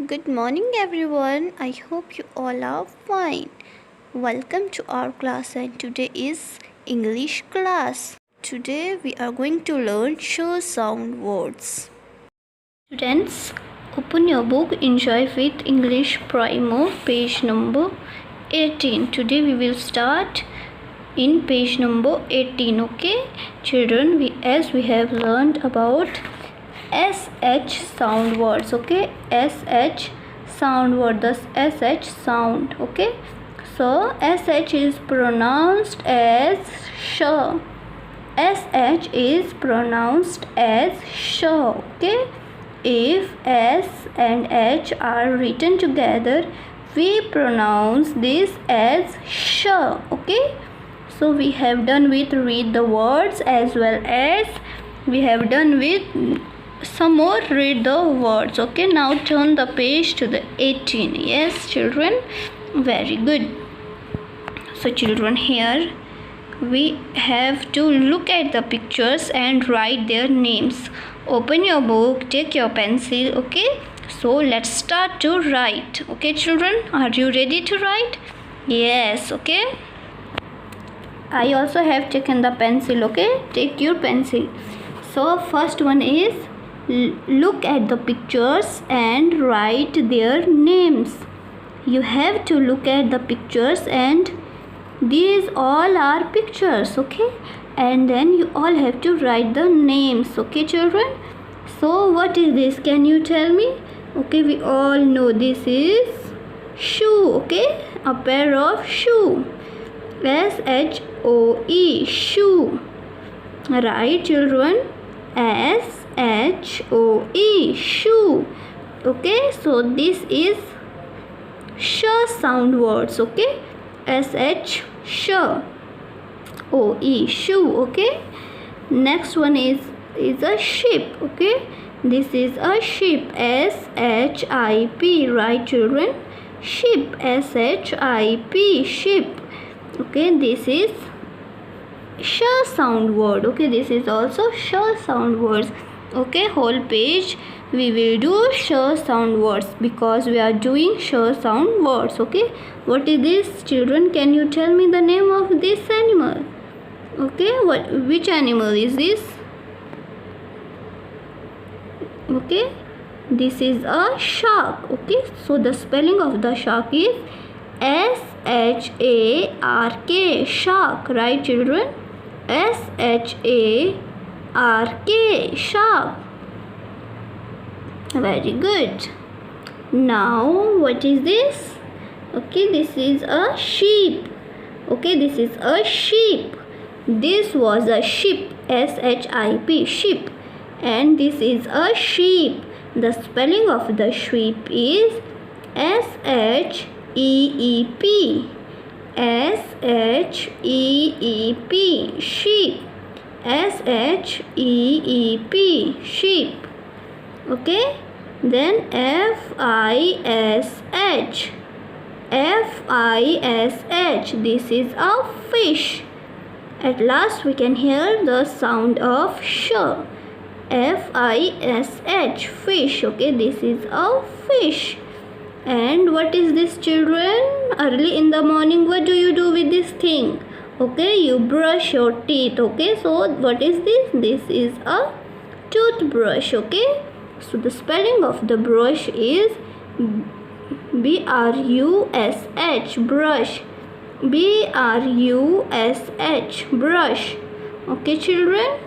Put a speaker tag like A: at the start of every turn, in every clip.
A: Good morning, everyone. I hope you all are fine. Welcome to our class, and today is English class. Today we are going to learn show sound words. Students, open your book Enjoy with English Primer, page number 18. Today we will start in page number 18. Okay, children, as we have learned about SH sound words. Okay, SH sound word, the SH sound. Okay, so SH is pronounced as sh. SH is pronounced as sh. Okay, if S and H are written together, we pronounce this as sh. Okay, so we have done with read the words as well as we have done with some more read the words. Okay, now turn the page to the 18. Yes, children, very good. So children, here we have to look at the pictures and write their names. Open your book, take your pencil. Okay, so let's start to write. Okay, children, are you ready to write? Yes. Okay, I also have taken the pencil. Okay, take your pencil. So first one is look at the pictures and write their names. You have to look at the pictures, and these all are pictures. Okay, and then you all have to write the names. Okay, children, so what is this? Can you tell me? Okay, we all know this is shoe. Okay, a pair of shoe. SHOE, shoe. Right, children? SHOE, shoe. Okay, so this is sh sound words. Okay, SH, sh. OE, shoe. Okay, next one is a ship. Okay, this is a ship. SHIP, right, children? Ship, SHIP, ship. Okay, this is sh sound word. Okay, this is also sh sound words. Okay, whole page we will do sh sound words because we are doing sh sound words. Okay, what is this, children? Can you tell me the name of this animal? Okay, which animal is this? Okay, this is a shark. Okay, so the spelling of the shark is SHARK, shark, right, children? SHARK, shark. Very good. Now what is this? Okay, this is a sheep. Okay, this is a sheep. This was a ship, SHIP, ship, and this is a sheep. The spelling of the sheep is SHEEP, SHEEP, sheep, SHEEP, sheep. Okay, then FISH, FISH, this is a fish. At last we can hear the sound of sh. FISH, fish. Okay, this is a fish. And what is this, children? Early in the morning, what do you do with this thing? Okay, you brush your teeth. Okay, so what is this? This is a toothbrush. Okay, so the spelling of the brush is BRUSH, brush. BRUSH, brush. Okay, children,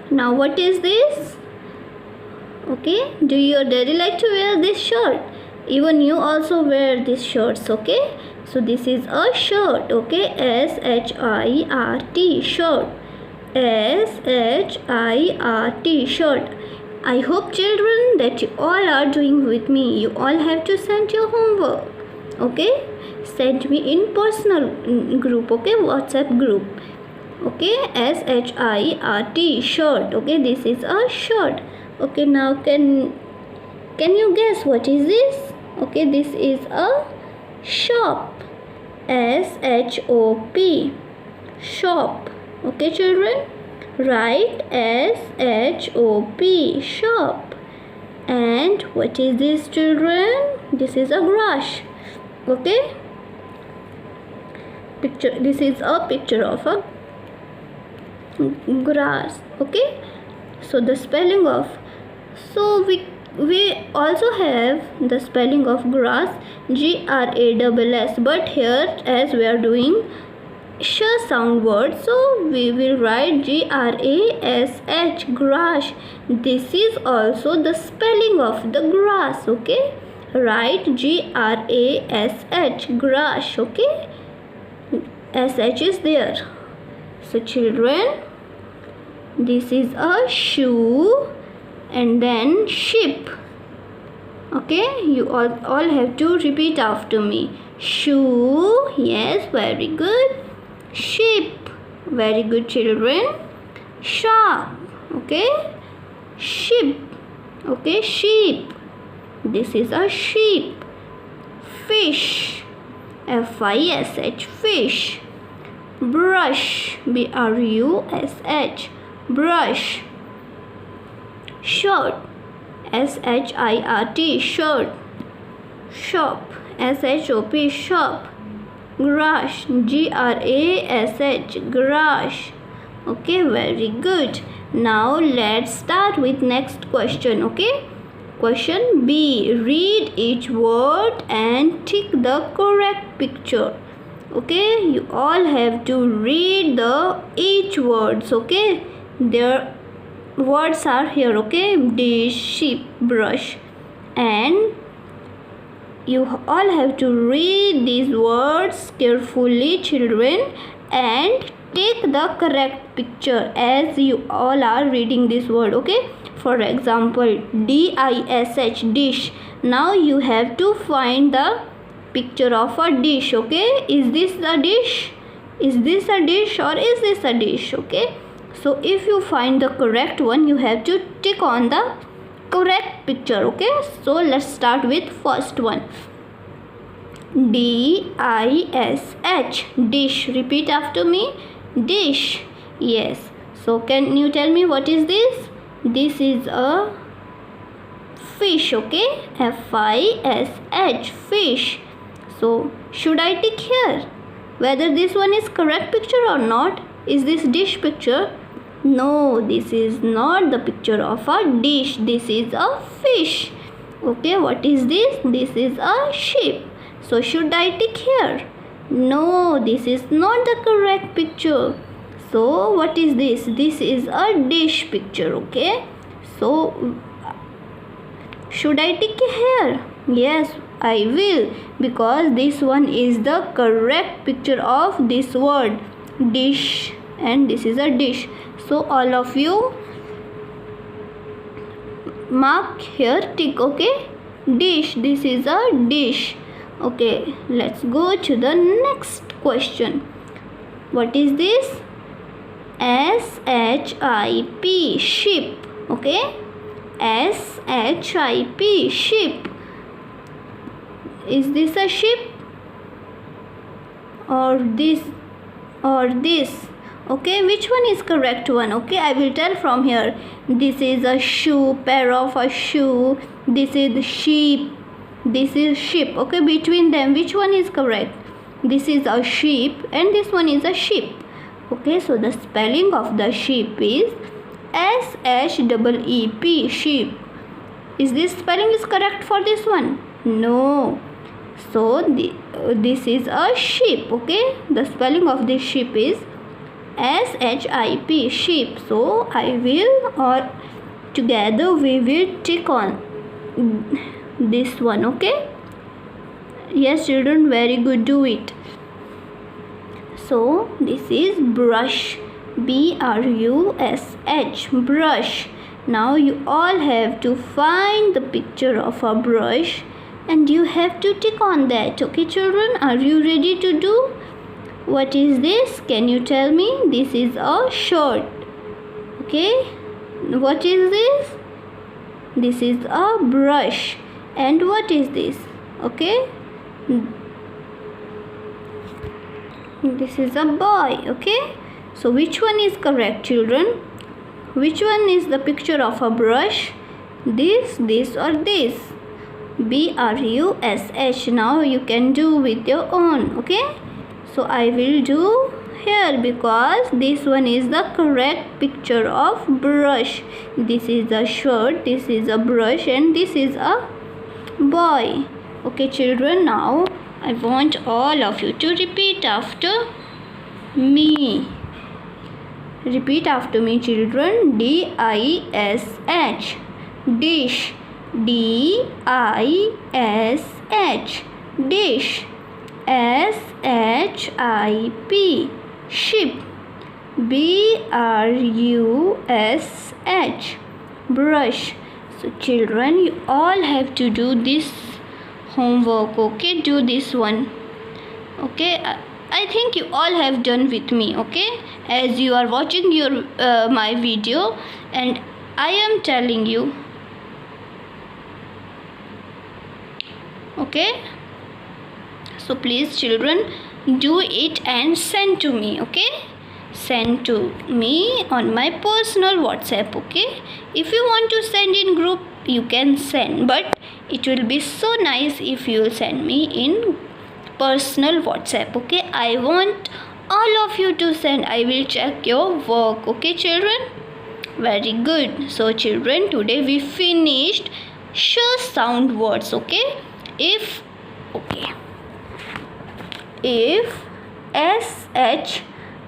A: now what is this? Okay, do your daddy like to wear this shirt? Even you also wear these shirts. Okay, so this is a shirt. Okay, SHIRT, shirt. SHIRT, shirt. I hope, children, that you all are doing with me. You all have to send your homework. Okay, send me in personal group. Okay, WhatsApp group. Okay, SHIRT, shirt. Okay, this is a shirt. Okay, now can you guess what is this? Okay, this is a shop. SHOP, shop. Okay, children, write SHOP, shop. And what is this, children? This is a grass. Okay, this is a picture of a grass. Okay, so the spelling of, so we also have the spelling of grass, grass, but here as we are doing sh sound word, so we will write grash, grass. This is also the spelling of the grass. Okay, write grash, grass. Okay, sh is there. So children, this is a shoe and then sheep. Okay, you all have to repeat after me. Shoe, yes, very good. Sheep, very good, children. Shark, okay. Sheep, okay. Sheep, this is a sheep. Fish, fish, fish. Brush, brush, brush. Shirt, shirt, shirt. Shop, shop, shop. Grass, grass, grass. Okay, very good. Now let's start with next question. Okay, question B. Read each word and tick the correct picture. Okay, you all have to read the each words. Okay, their words are here. Okay, dish, sheep, brush, and you all have to read these words carefully, children, and take the correct picture as you all are reading this word. Okay, for example, dish, dish. Now you have to find the picture of a dish. Okay, is this a dish? Is this a dish or is this a dish? Okay, so if you find the correct one, you have to tick on the correct picture. Okay, so let's start with first one. dish, dish. Repeat after me. Dish. Yes, so can you tell me what is this? This is a fish. Okay, fish, fish. So should I tick here whether this one is correct picture or not? Is this dish picture? No, this is not the picture of a dish. This is a fish. Okay, what is this? This is a sheep. So should I tick here? No, this is not the correct picture. So what is this? This is a dish picture. Okay, so should I tick here? Yes, I will, because this one is the correct picture of this word dish, and this is a dish. So all of you mark here, tick. Okay, dish, this is a dish. Okay, let's go to the next question. What is this? ship, sheep. Okay, ship, sheep. Is this a sheep or this or this? Okay, which one is correct one? Okay, I will tell from here. This is a shoe, pair of a shoe. This is sheep. This is sheep. Okay, between them, which one is correct? This is a sheep and this one is a sheep. Okay, so the spelling of the sheep is sheep, sheep. Is this spelling is correct for this one? No. So this is a sheep. Okay, the spelling of this sheep is ship, sheep. So I will, or together we will tick on this one. Okay, yes children, very good, do it. So this is brush, brush, brush. Now you all have to find the picture of a brush and you have to tick on that. Okay children, are you ready to do? What is this? Can you tell me? This is a shirt. Okay, what is this? This is a brush. And what is this? Okay, this is a boy. Okay, so which one is correct children? Which one is the picture of a brush? this or this. BRUSH. Now you can do with your own. Okay, so I will do here because this one is the correct picture of brush. This is a shirt, this is a brush, and this is a boy. Okay children, now I want all of you to repeat after me. Repeat after me children. DISH. Dish. DISH. Dish. SHIP. Ship. BRUSH. Brush. So children, you all have to do this homework. Okay, do this one. Okay, I think you all have done with me. Okay, as you are watching your my video, and I am telling you. Okay, so please children, do it and send to me. Okay, send to me on my personal WhatsApp. Okay, if you want to send in group, you can send, but it will be so nice if you will send me in personal WhatsApp. Okay, I want all of you to send. I will check your work. Okay children, very good. So children, today we finished sh sound words. Okay, if SH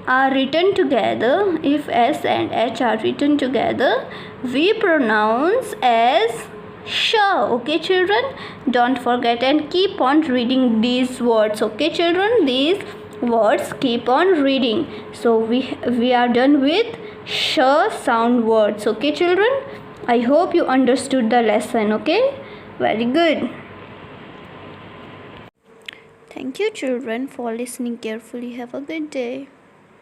A: are written together, if S and H are written together, we pronounce as sh. Okay children, don't forget and keep on reading these words. Okay children, these words keep on reading. So we are done with sh sound words. Okay children, I hope you understood the lesson. Okay, very good. Thank you children for listening carefully. Have a good day.